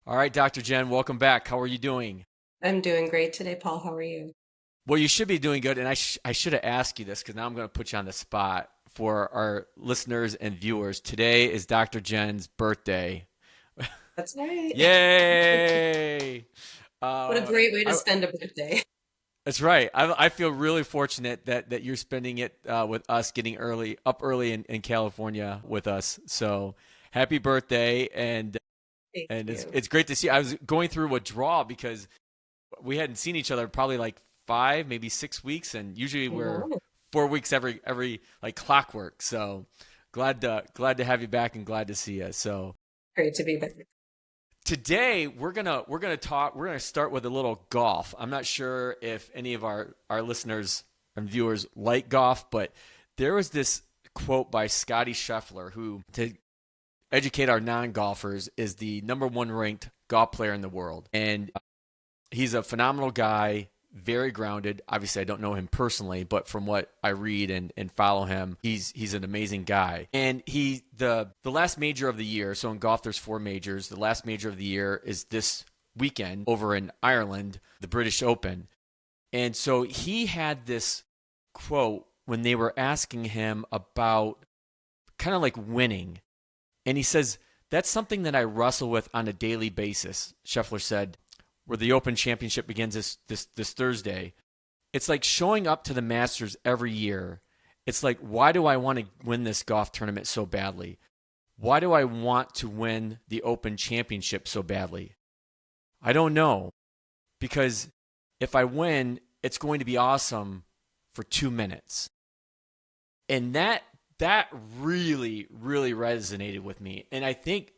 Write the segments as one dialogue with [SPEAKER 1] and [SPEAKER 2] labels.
[SPEAKER 1] All right, Dr. Jen, welcome back. How are you doing?
[SPEAKER 2] I'm doing great today, Paul. How are you?
[SPEAKER 1] Well, you should be doing good. And I should have asked you this because now I'm going to put you on the spot for our listeners and viewers. Today is Dr. Jen's birthday.
[SPEAKER 2] That's right.
[SPEAKER 1] Yay!
[SPEAKER 2] What a
[SPEAKER 1] Uh,
[SPEAKER 2] great way to
[SPEAKER 1] I,
[SPEAKER 2] spend a birthday.
[SPEAKER 1] that's right. I feel really fortunate that you're spending it with us, getting up early in California with us. So happy birthday!
[SPEAKER 2] Thank
[SPEAKER 1] And it's
[SPEAKER 2] you.
[SPEAKER 1] it's great to see. I was going through a draw because we hadn't seen each other probably like 5, maybe 6 weeks, and usually
[SPEAKER 2] I
[SPEAKER 1] we're
[SPEAKER 2] know.
[SPEAKER 1] 4 weeks every like clockwork. So glad to have you back and glad to see you. So
[SPEAKER 2] Great to be back.
[SPEAKER 1] today we're gonna start with a little golf. I'm not sure if any of our listeners and viewers like golf, but there was this quote by Scottie Scheffler, who, to educate our non-golfers, is the number one ranked golf player in the world, and he's a phenomenal guy, very grounded. Obviously, I don't know him personally, but from what I read and follow him, he's an amazing guy. And the last major of the year. So in golf, there's four majors. The last major of the year is this weekend over in Ireland, the British Open. And so he had this quote when they were asking him about kind of like winning, and he says, "That's something that I wrestle with on a daily basis." Scheffler said, where the Open Championship begins this Thursday. It's like showing up to the Masters every year. It's like, why do I want to win this golf tournament so badly? Why do I want to win the Open Championship so badly? I don't know, because if I win, it's going to be awesome for 2 minutes. And that really resonated with me. And I think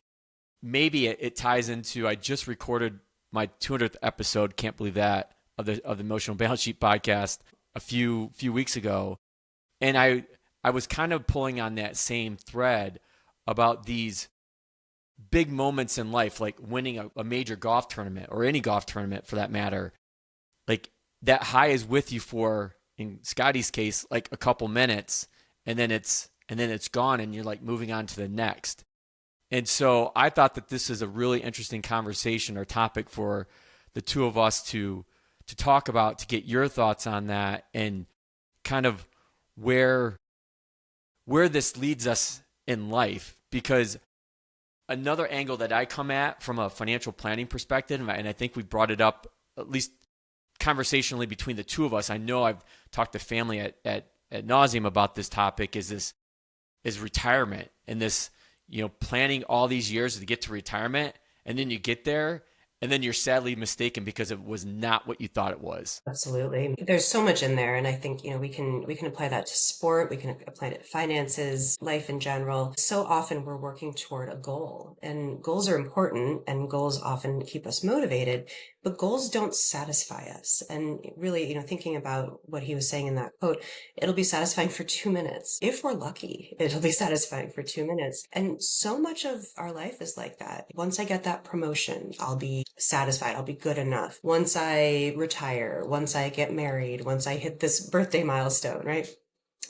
[SPEAKER 1] maybe it ties into, I just recorded my 200th episode, can't believe that, of the Emotional Balance Sheet podcast a few weeks ago, and I was kind of pulling on that same thread about these big moments in life, like winning a major golf tournament, or any golf tournament for that matter. Like, that high is with you for, in Scotty's case, like a couple minutes, and then it's gone, and you're like moving on to the next. And so I thought that this is a really interesting conversation or topic for the two of us to talk about, to get your thoughts on that, and kind of where where this leads us in life. Because another angle that I come at from a financial planning perspective, and I think we brought it up at least conversationally between the two of us. I know I've talked to family at nauseum about this topic. Is retirement, and this, planning all these years to get to retirement, and then you get there, and then you're sadly mistaken because it was not what you thought it was.
[SPEAKER 2] Absolutely. There's so much in there, and I think, we can apply that to sport, we can apply it to finances, life in general. So often we're working toward a goal, and goals are important, and goals often keep us motivated, but goals don't satisfy us. And really, thinking about what he was saying in that quote, it'll be satisfying for 2 minutes. If we're lucky, it'll be satisfying for 2 minutes. And so much of our life is like that. Once I get that promotion, I'll be satisfied. I'll be good enough. Once I retire, once I get married, once I hit this birthday milestone, right?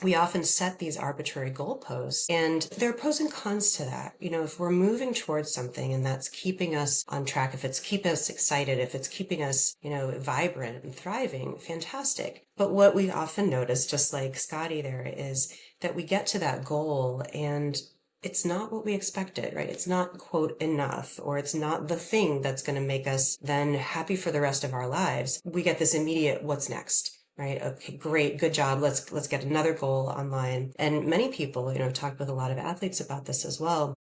[SPEAKER 2] We often set these arbitrary goalposts, and there are pros and cons to that. If we're moving towards something and that's keeping us on track, if it's keeping us excited, if it's keeping us, vibrant and thriving, fantastic. But what we often notice, just like Scotty there, is that we get to that goal and it's not what we expected, right? It's not, quote, enough, or it's not the thing that's going to make us then happy for the rest of our lives. We get this immediate, what's next? Right. Okay, great. Good job. Let's get another goal online. And many people, I've talked with a lot of athletes about this as well,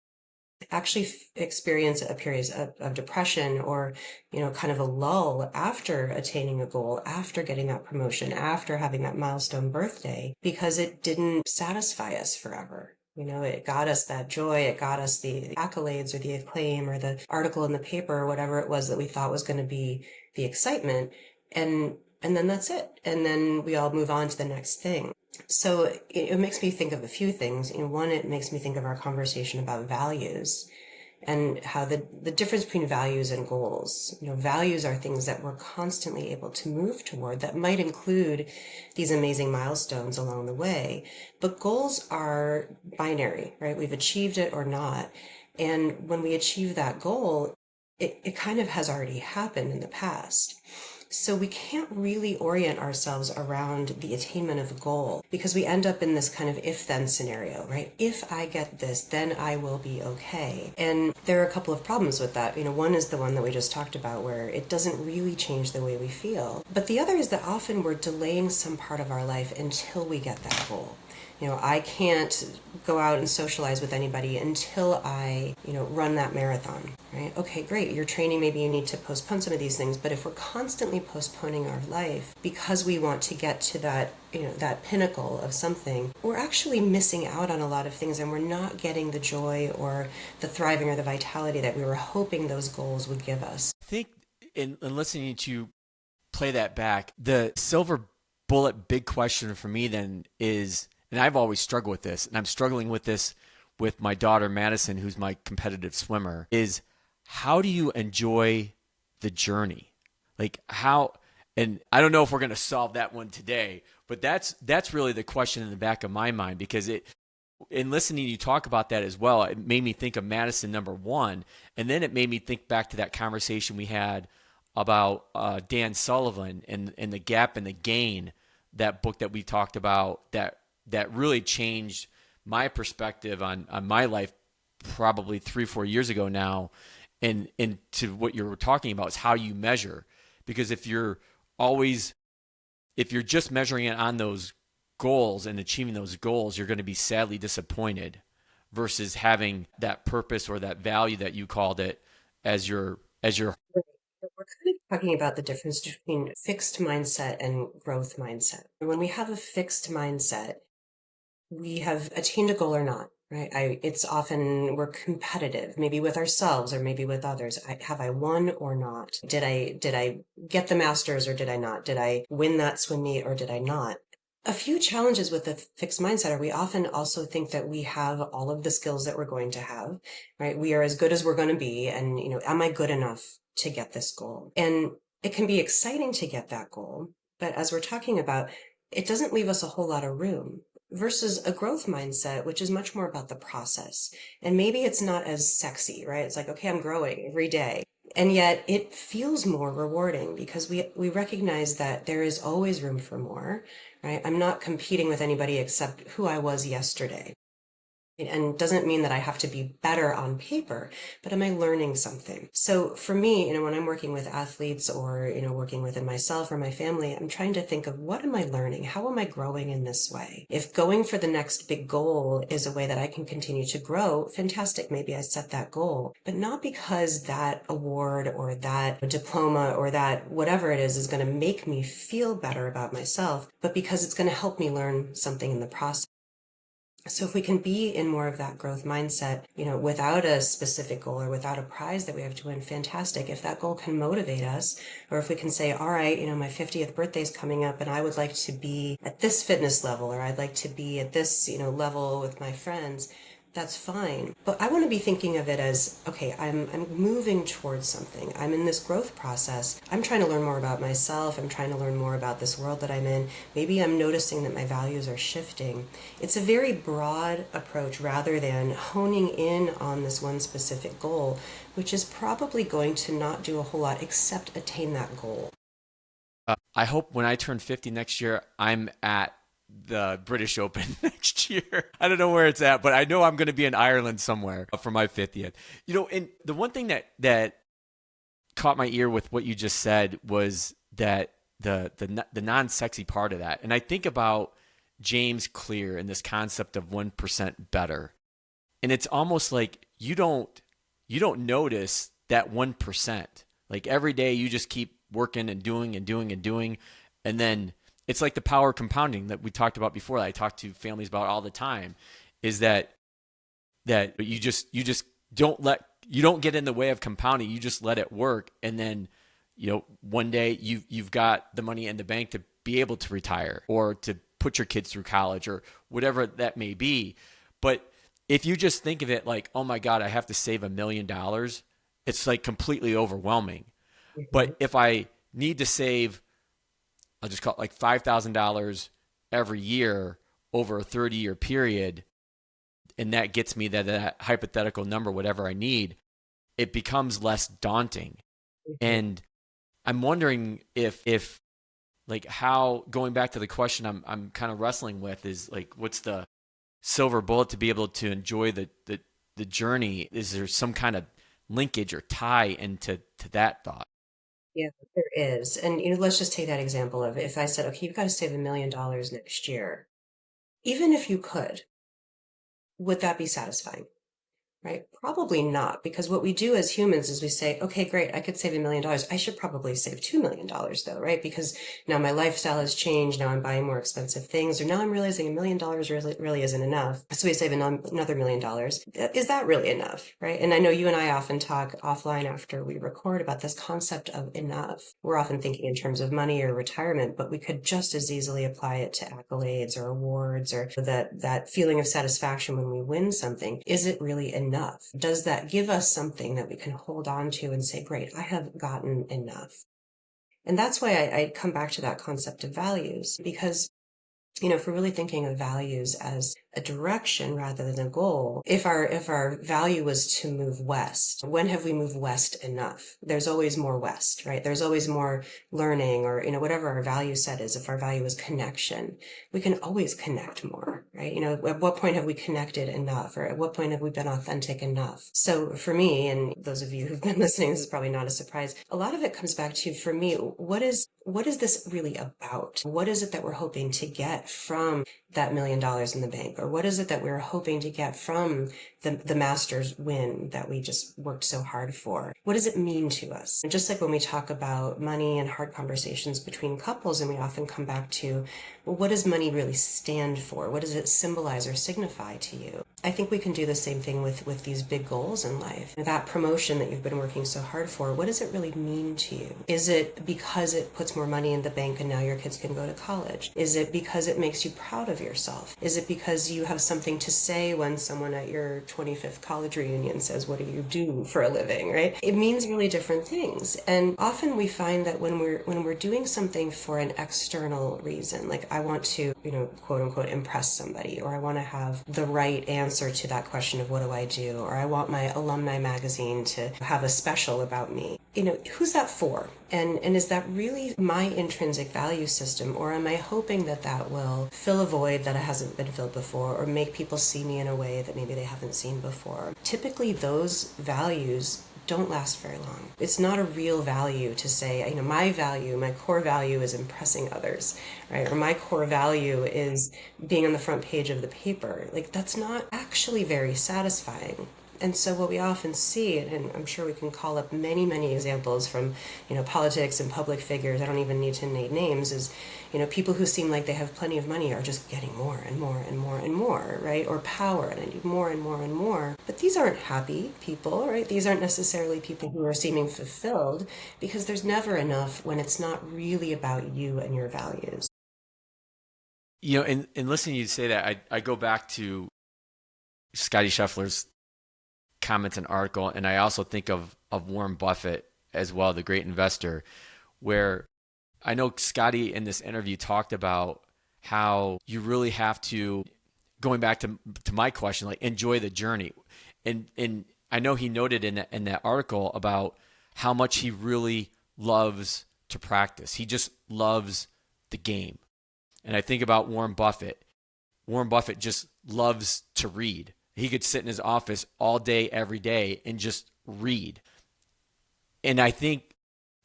[SPEAKER 2] actually experience a period of depression, or, kind of a lull after attaining a goal, after getting that promotion, after having that milestone birthday, because it didn't satisfy us forever. It got us that joy, it got us the accolades or the acclaim or the article in the paper or whatever it was that we thought was going to be the excitement. And then that's it. And then we all move on to the next thing. So it makes me think of a few things. One, it makes me think of our conversation about values, and how the difference between values and goals. Values are things that we're constantly able to move toward, that might include these amazing milestones along the way. But goals are binary, right? We've achieved it or not. And when we achieve that goal, it kind of has already happened in the past. So we can't really orient ourselves around the attainment of a goal because we end up in this kind of if-then scenario, right? If I get this, then I will be okay. And there are a couple of problems with that. One is the one that we just talked about where it doesn't really change the way we feel. But the other is that often we're delaying some part of our life until we get that goal. I can't go out and socialize with anybody until I, run that marathon, right? Okay, great. You're training, maybe you need to postpone some of these things, but if we're constantly postponing our life because we want to get to that, that pinnacle of something, we're actually missing out on a lot of things and we're not getting the joy or the thriving or the vitality that we were hoping those goals would give us.
[SPEAKER 1] I think in listening to you play that back, the silver bullet big question for me then is, and I've always struggled with this, and I'm struggling with this with my daughter Madison, who's my competitive swimmer, is how do you enjoy the journey? Like how, and I don't know if we're going to solve that one today, but that's really the question in the back of my mind, because in listening to you talk about that as well, it made me think of Madison number one, and then it made me think back to that conversation we had about Dan Sullivan and the gap and the gain, that book that we talked about that really changed my perspective on my life probably 3-4 years ago now. And to what you were talking about is how you measure, because if you're just measuring it on those goals and achieving those goals, you're going to be sadly disappointed versus having that purpose or that value that you called it as your
[SPEAKER 2] We're kind of talking about the difference between fixed mindset and growth mindset. When we have a fixed mindset, we have attained a goal or not, right? It's often we're competitive, maybe with ourselves or maybe with others. Have I won or not? Did I get the masters or did I not? Did I win that swim meet or did I not? A few challenges with the fixed mindset are we often also think that we have all of the skills that we're going to have, right? We are as good as we're going to be. And, am I good enough to get this goal? And it can be exciting to get that goal. But as we're talking about, it doesn't leave us a whole lot of room versus a growth mindset, which is much more about the process. And maybe it's not as sexy, right? It's like, okay, I'm growing every day. And yet it feels more rewarding because we recognize that there is always room for more, right? I'm not competing with anybody except who I was yesterday. And doesn't mean that I have to be better on paper, but am I learning something? So for me, when I'm working with athletes or, working within myself or my family, I'm trying to think of what am I learning? How am I growing in this way? If going for the next big goal is a way that I can continue to grow, fantastic. Maybe I set that goal, but not because that award or that diploma or that whatever it is going to make me feel better about myself, but because it's going to help me learn something in the process. So if we can be in more of that growth mindset, without a specific goal or without a prize that we have to win, fantastic. If that goal can motivate us, or if we can say, all right, my 50th birthday is coming up and I would like to be at this fitness level, or I'd like to be at this, level with my friends, that's fine. But I want to be thinking of it as, okay, I'm moving towards something. I'm in this growth process. I'm trying to learn more about myself. I'm trying to learn more about this world that I'm in. Maybe I'm noticing that my values are shifting. It's a very broad approach rather than honing in on this one specific goal, which is probably going to not do a whole lot except attain that goal.
[SPEAKER 1] I hope when I turn 50 next year, I'm at the British Open next year. I don't know where it's at, but I know I'm going to be in Ireland somewhere for my 50th. And the one thing that caught my ear with what you just said was that the non-sexy part of that. And I think about James Clear and this concept of 1% better. And it's almost like you don't notice that 1%. Like every day you just keep working and doing and doing and doing. And then it's like the power of compounding that we talked about before, that I talk to families about all the time, is that you just you don't get in the way of compounding. You just let it work. And then, one day you've got the money in the bank to be able to retire or to put your kids through college or whatever that may be. But if you just think of it like, oh my God, I have to save $1 million, it's like completely overwhelming. But if I need to save, I'll just call it like $5,000 every year over a 30-year period, and that gets me that hypothetical number, whatever I need, it becomes less daunting.
[SPEAKER 2] Mhm.
[SPEAKER 1] And I'm wondering if like how, going back to the question I'm kind of wrestling with, is like, what's the silver bullet to be able to enjoy the journey? Is there some kind of linkage or tie into that thought?
[SPEAKER 2] Yeah, there is. And let's just take that example of if I said, okay, you've got to save $1 million next year. Even if you could, would that be satisfying? Right? Probably not, because what we do as humans is we say, okay, great, I could save $1 million. I should probably save $2 million though, right? Because now my lifestyle has changed. Now I'm buying more expensive things, or now I'm realizing $1 million really isn't enough. So we save another $1 million. Is that really enough, right? And I know you and I often talk offline after we record about this concept of enough. We're often thinking in terms of money or retirement, but we could just as easily apply it to accolades or awards, or that feeling of satisfaction when we win something. Is it really enough? Does that give us something that we can hold on to and say, great, I have gotten enough? And that's why I come back to that concept of values, because if we're really thinking of values as a direction rather than a goal, if our value was to move west, when have we moved west enough? There's always more west, right? There's always more learning, or whatever our value set is. If our value is connection, we can always connect more, right? At what point have we connected enough, or at what point have we been authentic enough? So for me, and those of you who've been listening, this is probably not a surprise. A lot of it comes back to, for me, what is this really about? What is it that we're hoping to get from that $1 million in the bank? Or what is it that we're hoping to get from the Masters win that we just worked so hard for? What does it mean to us? And just like when we talk about money and hard conversations between couples, and we often come back to, well, what does money really stand for? What does it symbolize or signify to you? I think we can do the same thing with these big goals in life. That promotion that you've been working so hard for, what does it really mean to you? Is it because it puts more money in the bank and now your kids can go to college? Is it because it makes you proud of yourself? Is it because you have something to say when someone at your 25th college reunion says, what do you do for a living, right? It means really different things. And often we find that when we're doing something for an external reason, like I want to, quote unquote, impress somebody, or I want to have the right answer to that question of what do I do, or I want my alumni magazine to have a special about me. Who's that for? And is that really my intrinsic value system, or am I hoping that that will fill a void that hasn't been filled before, or make people see me in a way that maybe they haven't seen before? Typically, those values don't last very long. It's not a real value to say, my value, my core value is impressing others, right? Or my core value is being on the front page of the paper. Like, that's not actually very satisfying. And so what we often see, and I'm sure we can call up many, many examples from, politics and public figures, I don't even need to name names, is, people who seem like they have plenty of money are just getting more and more and more and more, right? Or power, and I need more and more and more. But these aren't happy people, right? These aren't necessarily people who are seeming fulfilled, because there's never enough when it's not really about you and your values.
[SPEAKER 1] In listening to you say that, I go back to Scottie Scheffler's comments and article, and I also think of Warren Buffett as well, the great investor, where I know Scottie in this interview talked about how you really have to, going back to my question, like enjoy the journey. And I know he noted in that article about how much he really loves to practice. He just loves the game. And I think about Warren Buffett. Warren Buffett just loves to read. He could sit in his office all day, every day, and just read. And I think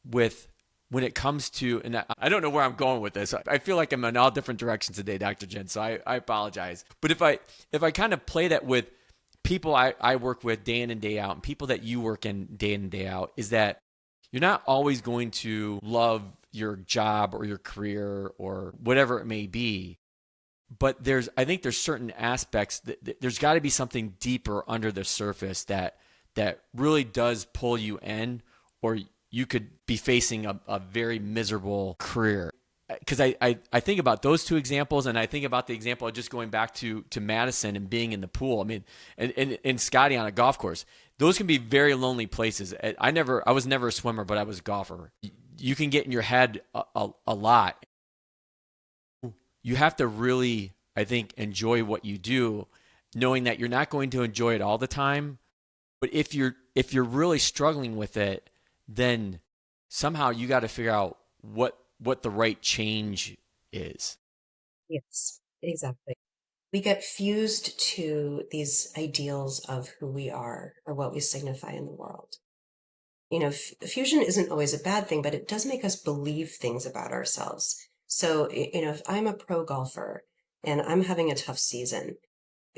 [SPEAKER 1] with when it comes to, and I don't know where I'm going with this. I feel like I'm in all different directions today, Dr. Jen. So I apologize. But if I kind of play that with people I work with day in and day out, and people that you work in day in and day out, is that you're not always going to love your job or your career or whatever it may be. But I think there's certain aspects there's got to be something deeper under the surface that really does pull you in, or you could be facing a very miserable career. Because I think about those two examples, and I think about the example of just going back to Madison and being in the pool. I mean, and Scottie on a golf course. Those can be very lonely places. I was never a swimmer, but I was a golfer. You can get in your head a lot. You have to really, I think, enjoy what you do, knowing that you're not going to enjoy it all the time, But if you're really struggling with it, then somehow you got to figure out what the right change is.
[SPEAKER 2] Yes, exactly. We get fused to these ideals of who we are or what we signify in the world. Fusion isn't always a bad thing, but it does make us believe things about ourselves. So, if I'm a pro golfer and I'm having a tough season,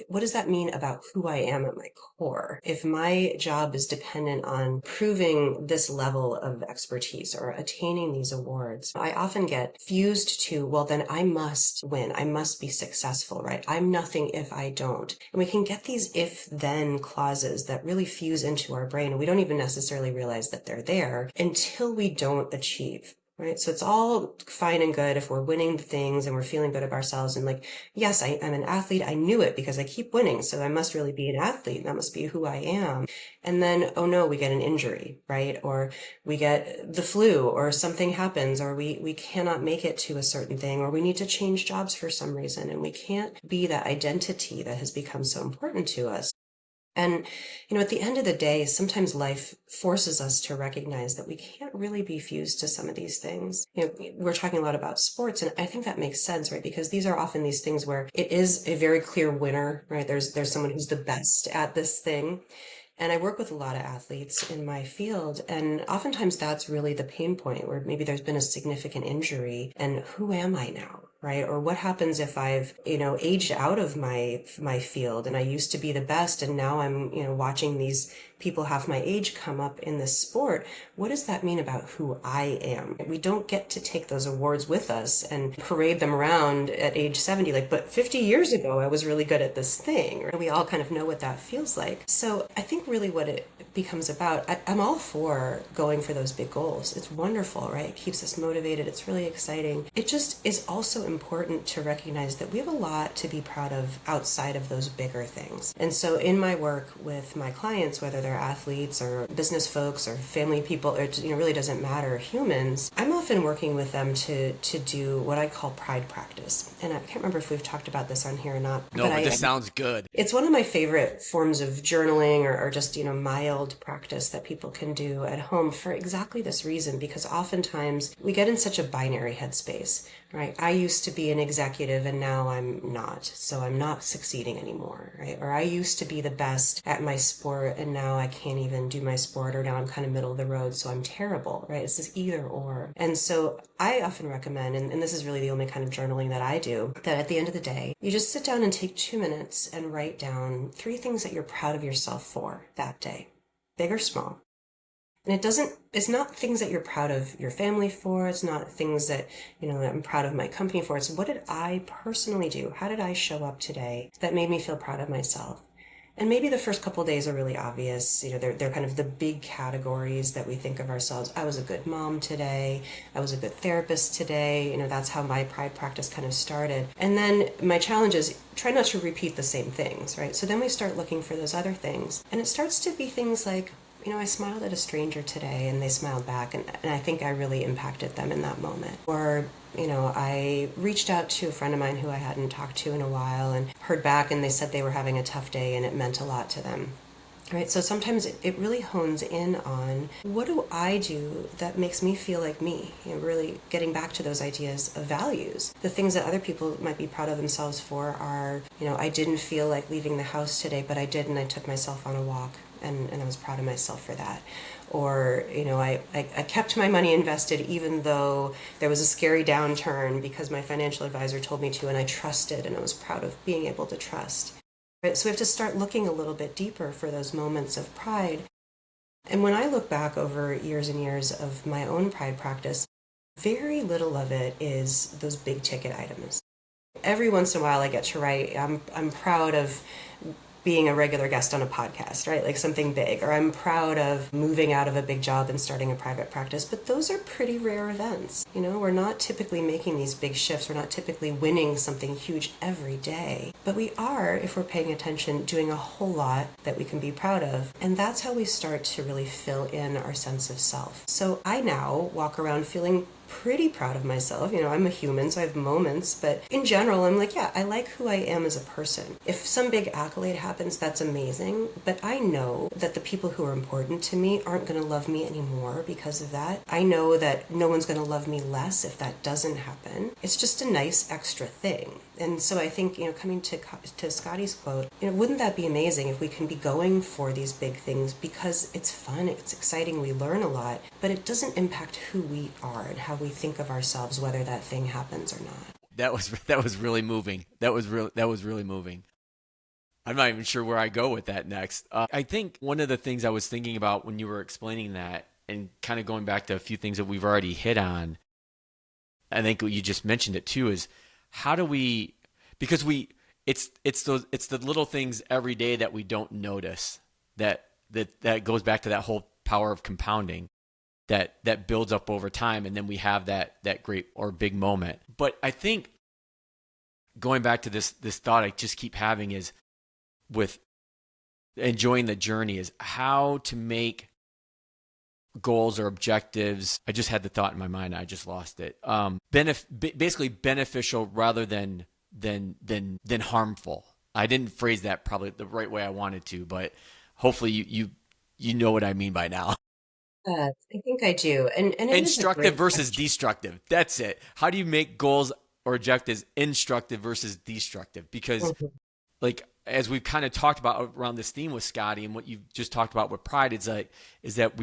[SPEAKER 2] what does that mean about who I am at my core? If my job is dependent on proving this level of expertise or attaining these awards, I often get fused to, well, then I must win. I must be successful, right? I'm nothing if I don't. And we can get these if-then clauses that really fuse into our brain, and we don't even necessarily realize that they're there until we don't achieve. Right. So it's all fine and good if we're winning things and we're feeling good about ourselves. And like, yes, I'm an athlete. I knew it because I keep winning. So I must really be an athlete. That must be who I am. And then, oh no, we get an injury, right? Or we get the flu or something happens or we cannot make it to a certain thing or we need to change jobs for some reason. And we can't be that identity that has become so important to us. And, at the end of the day, sometimes life forces us to recognize that we can't really be fused to some of these things. We're talking a lot about sports, and I think that makes sense, right? Because these are often these things where it is a very clear winner, right? There's someone who's the best at this thing. And I work with a lot of athletes in my field, and oftentimes that's really the pain point where maybe there's been a significant injury and who am I now? Right? Or what happens if I've, aged out of my field and I used to be the best and now I'm, watching these people half my age come up in this sport. What does that mean about who I am? We don't get to take those awards with us and parade them around at age 70, like, but 50 years ago I was really good at this thing. We all kind of know what that feels like. So I think really what it becomes about, I'm all for going for those big goals. It's wonderful, right? It keeps us motivated. It's really exciting. It just is also important to recognize that we have a lot to be proud of outside of those bigger things. And so in my work with my clients, whether they're athletes or business folks or family people, or it really doesn't matter, humans, I'm often working with them to do what I call pride practice. And I can't remember if we've talked about this on here or not.
[SPEAKER 1] No, but this sounds good.
[SPEAKER 2] It's one of my favorite forms of journaling or just, mild practice that people can do at home for exactly this reason, because oftentimes we get in such a binary headspace, right? I used to be an executive and now I'm not, so I'm not succeeding anymore, right? Or I used to be the best at my sport and now I can't even do my sport, or now I'm kind of middle of the road, so I'm terrible, right? It's this either or. And so I often recommend, and this is really the only kind of journaling that I do, that at the end of the day, you just sit down and take 2 minutes and write down 3 things that you're proud of yourself for that day, big or small. And it's not things that you're proud of your family for. It's not things that, that I'm proud of my company for. It's what did I personally do? How did I show up today that made me feel proud of myself? And maybe the first couple of days are really obvious. They're kind of the big categories that we think of ourselves. I was a good mom today. I was a good therapist today. That's how my pride practice kind of started. And then my challenge is try not to repeat the same things, right? So then we start looking for those other things. And it starts to be things like, I smiled at a stranger today and they smiled back, and I think I really impacted them in that moment. Or, I reached out to a friend of mine who I hadn't talked to in a while and heard back, and they said they were having a tough day and it meant a lot to them. Right, so sometimes it really hones in on what do I do that makes me feel like me, really getting back to those ideas of values. The things that other people might be proud of themselves for are, I didn't feel like leaving the house today, but I did, and I took myself on a walk, and I was proud of myself for that. Or, I kept my money invested even though there was a scary downturn because my financial advisor told me to, and I trusted, and I was proud of being able to trust. Right? So we have to start looking a little bit deeper for those moments of pride. And when I look back over years and years of my own pride practice, very little of it is those big ticket items. Every once in a while I get to write, I'm proud of being a regular guest on a podcast, right? Like something big. Or I'm proud of moving out of a big job and starting a private practice. But those are pretty rare events. We're not typically making these big shifts. We're not typically winning something huge every day. But we are, if we're paying attention, doing a whole lot that we can be proud of. And that's how we start to really fill in our sense of self. So I now walk around feeling pretty proud of myself. I'm a human, so I have moments, but in general, I'm like, yeah, I like who I am as a person. If some big accolade happens, happens, that's amazing. But I know that the people who are important to me aren't going to love me anymore because of that. I know that no one's going to love me less if that doesn't happen. It's just a nice extra thing. And so I think, coming to Scottie's quote, wouldn't that be amazing if we can be going for these big things because it's fun, it's exciting, we learn a lot, but it doesn't impact who we are and how we think of ourselves, whether that thing happens or not.
[SPEAKER 1] That was really moving. That was really moving. I'm not even sure where I go with that next. I think one of the things I was thinking about when you were explaining that, and kind of going back to a few things that we've already hit on, I think you just mentioned it too, is how do we, because it's the little things every day that we don't notice that goes back to that whole power of compounding that builds up over time, and then we have that great or big moment. But I think going back to this thought I just keep having is with enjoying the journey is how to make goals or objectives. I just had the thought in my mind. I just lost it. Basically beneficial rather than harmful. I didn't phrase that probably the right way I wanted to, but hopefully you know what I mean by now.
[SPEAKER 2] I think I do. And it is a
[SPEAKER 1] Instructive
[SPEAKER 2] great
[SPEAKER 1] versus
[SPEAKER 2] question.
[SPEAKER 1] destructive. That's it. How do you make goals or objectives instructive versus destructive? Because
[SPEAKER 2] Mhm.
[SPEAKER 1] like as we've kind of talked about around this theme with Scottie and what you've just talked about with pride, is that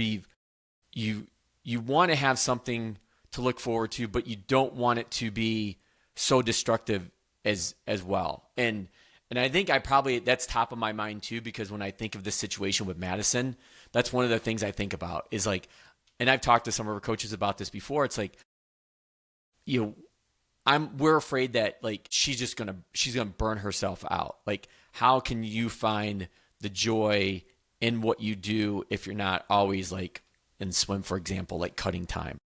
[SPEAKER 1] you want to have something to look forward to, but you don't want it to be so destructive as well. And I think that's top of my mind too, because when I think of this situation with Madison, that's one of the things I think about is like, and I've talked to some of our coaches about this before. It's like, you know, we're afraid that like she's gonna burn herself out. Like, how can you find the joy in what you do if you're not always like in swim, for example, like cutting time?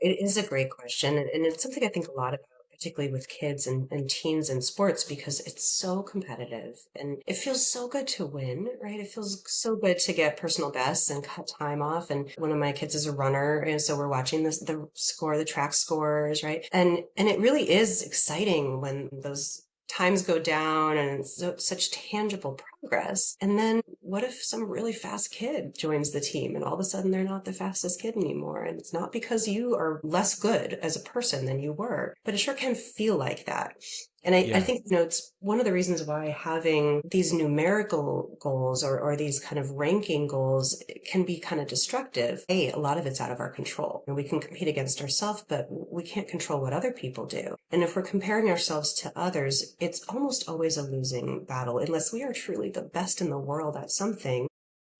[SPEAKER 2] It is a great question, and it's something I think a lot about, particularly with kids and teens in sports, because it's so competitive and it feels so good to win, right? It feels so good to get personal bests and cut time off. And one of my kids is a runner, and so we're watching the track scores, right? And it really is exciting when those times go down and it's such tangible progress. And then what if some really fast kid joins the team and all of a sudden they're not the fastest kid anymore? And it's not because you are less good as a person than you were, but it sure can feel like that. And I
[SPEAKER 1] Yeah,
[SPEAKER 2] think, it's one of the reasons why having these numerical goals or these kind of ranking goals can be kind of destructive. A lot of it's out of our control. And we can compete against ourselves, but we can't control what other people do. And if we're comparing ourselves to others, it's almost always a losing battle unless we are truly the best in the world at something.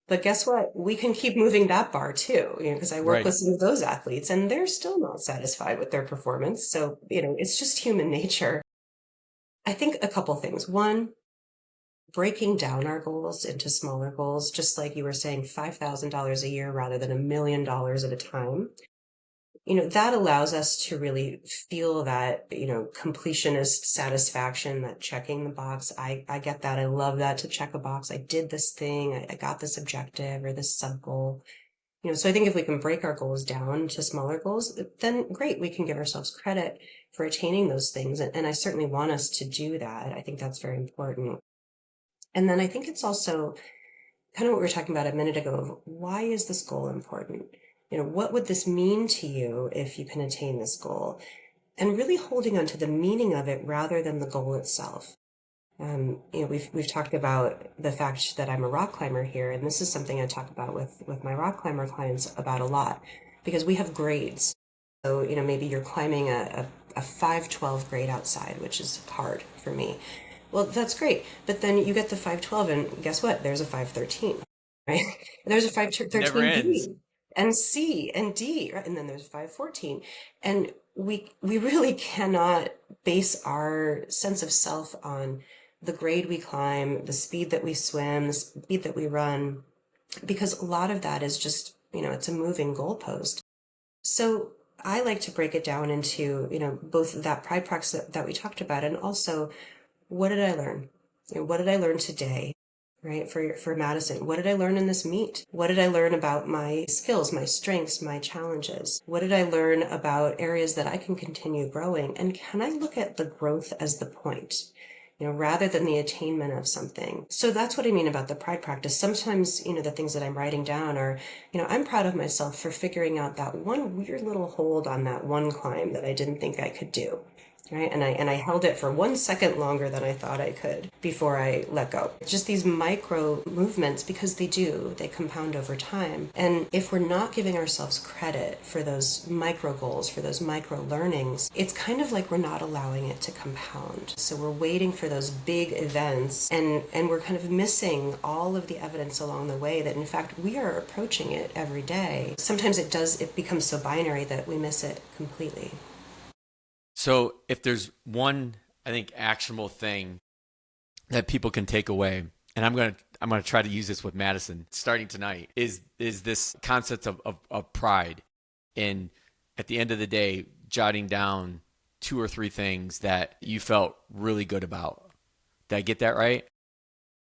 [SPEAKER 2] But guess what? We can keep moving that bar too, because I work
[SPEAKER 1] right.
[SPEAKER 2] with some of those athletes and they're still not satisfied with their performance. So, it's just human nature. I think a couple things. One, breaking down our goals into smaller goals, just like you were saying, $5,000 a year rather than $1 million at a time. That allows us to really feel that, completionist satisfaction, that checking the box. I get that. I love that, to check a box. I did this thing. I got this objective or this sub goal. So I think if we can break our goals down to smaller goals, then great, we can give ourselves credit for attaining those things. And I certainly want us to do that. I think that's very important. And then I think it's also kind of what we were talking about a minute ago of why is this goal important? What would this mean to you if you can attain this goal? And really holding on to the meaning of it rather than the goal itself. We've talked about the fact that I'm a rock climber here, and this is something I talk about with my rock climber clients about a lot, because we have grades. So, maybe you're climbing a 512 grade outside, which is hard for me. Well, that's great. But then you get the 512, and guess what? There's a 513, right? And there's a
[SPEAKER 1] Never ends.
[SPEAKER 2] 513B and C and D, right? And then there's 514. And we really cannot base our sense of self on the grade we climb, the speed that we swim, the speed that we run, because a lot of that is just, it's a moving goalpost. So I like to break it down into, both that pride practice that we talked about, and also what did I learn? What did I learn today? Right? For Madison, what did I learn in this meet? What did I learn about my skills, my strengths, my challenges? What did I learn about areas that I can continue growing? And can I look at the growth as the point? rather than the attainment of something. So that's what I mean about the pride practice. Sometimes, the things that I'm writing down are, I'm proud of myself for figuring out that one weird little hold on that one climb that I didn't think I could do. Right. And I held it for 1 second longer than I thought I could before I let go. Just these micro movements, because they compound over time. And if we're not giving ourselves credit for those micro goals, for those micro learnings, it's kind of like we're not allowing it to compound. So we're waiting for those big events, and we're kind of missing all of the evidence along the way that in fact we are approaching it every day. Sometimes it becomes so binary that we miss it completely.
[SPEAKER 1] So if there's one, I think, actionable thing that people can take away, and I'm gonna try to use this with Madison starting tonight, is this concept of pride, and at the end of the day, jotting down 2 or 3 things that you felt really good about. Did I get that right?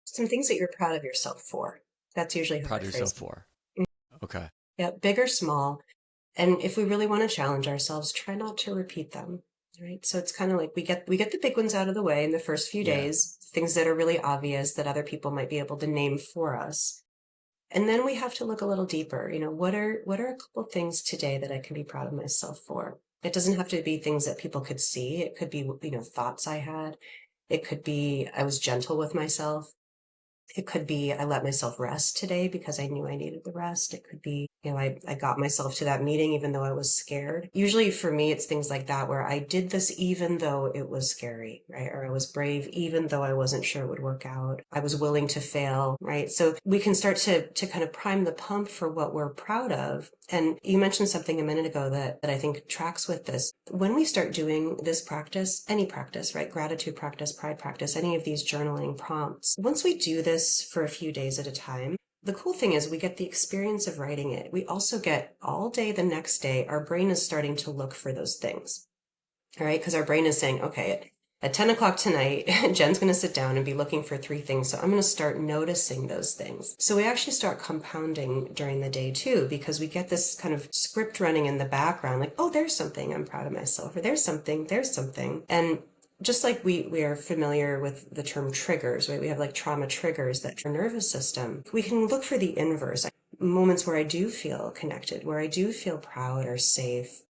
[SPEAKER 2] Some things that you're proud of yourself for. That's usually how
[SPEAKER 1] Proud
[SPEAKER 2] I
[SPEAKER 1] of
[SPEAKER 2] phrase
[SPEAKER 1] yourself
[SPEAKER 2] it.
[SPEAKER 1] for. Okay.
[SPEAKER 2] Yeah, big or small. And if we really want to challenge ourselves, try not to repeat them. Right. So it's kind of like we get the big ones out of the way in the first few
[SPEAKER 1] Yeah.
[SPEAKER 2] days, things that are really obvious that other people might be able to name for us. And then we have to look a little deeper. What are a couple things today that I can be proud of myself for? It doesn't have to be things that people could see. It could be, thoughts I had. It could be I was gentle with myself. It could be I let myself rest today because I knew I needed the rest. It could be, I got myself to that meeting even though I was scared. Usually for me, it's things like that where I did this even though it was scary, right? Or I was brave even though I wasn't sure it would work out. I was willing to fail, right? So we can start to kind of prime the pump for what we're proud of. And you mentioned something a minute ago that I think tracks with this. When we start doing this practice, any practice, right? Gratitude practice, pride practice, any of these journaling prompts, once we do this for a few days at a time, the cool thing is we get the experience of writing it. We also get all day the next day, our brain is starting to look for those things. All right, because our brain is saying, okay, at 10 o'clock tonight, Jen's going to sit down and be looking for 3 things. So I'm going to start noticing those things. So we actually start compounding during the day too, because we get this kind of script running in the background, like, oh, there's something I'm proud of myself, or there's something, there's something. And just like we are familiar with the term triggers, right? We have like trauma triggers that our nervous system. We can look for the inverse, moments where I do feel connected, where I do feel proud or safe.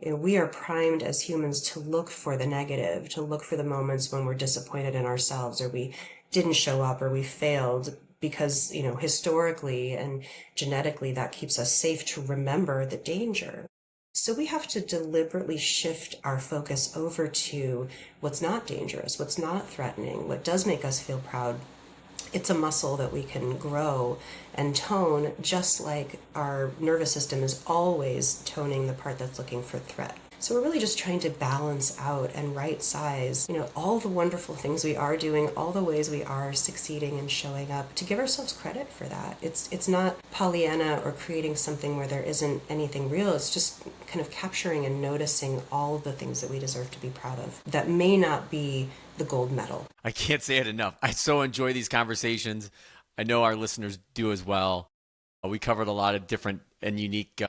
[SPEAKER 2] We are primed as humans to look for the negative, to look for the moments when we're disappointed in ourselves or we didn't show up or we failed because, historically and genetically that keeps us safe to remember the danger. So we have to deliberately shift our focus over to what's not dangerous, what's not threatening, what does make us feel proud. It's a muscle that we can grow and tone, just like our nervous system is always toning the part that's looking for threat. So we're really just trying to balance out and right size, all the wonderful things we are doing, all the ways we are succeeding and showing up, to give ourselves credit for that. It's not Pollyanna or creating something where there isn't anything real. It's just kind of capturing and noticing all of the things that we deserve to be proud of that may not be the gold medal.
[SPEAKER 1] I can't say it enough. I so enjoy these conversations. I know our listeners do as well. We covered a lot of different and unique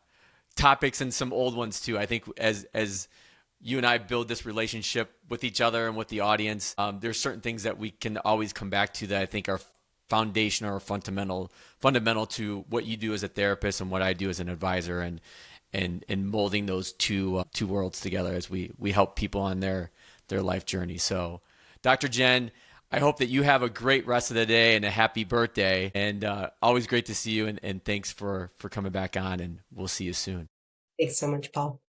[SPEAKER 1] topics and some old ones too. I think as you and I build this relationship with each other and with the audience, there's certain things that we can always come back to that I think are foundation or fundamental to what you do as a therapist and what I do as an advisor, and molding those two worlds together as we help people on their life journey. So, Dr. Jen, I hope that you have a great rest of the day and a happy birthday. And always great to see you. And thanks for coming back on. And we'll see you soon.
[SPEAKER 2] Thanks so much, Paul.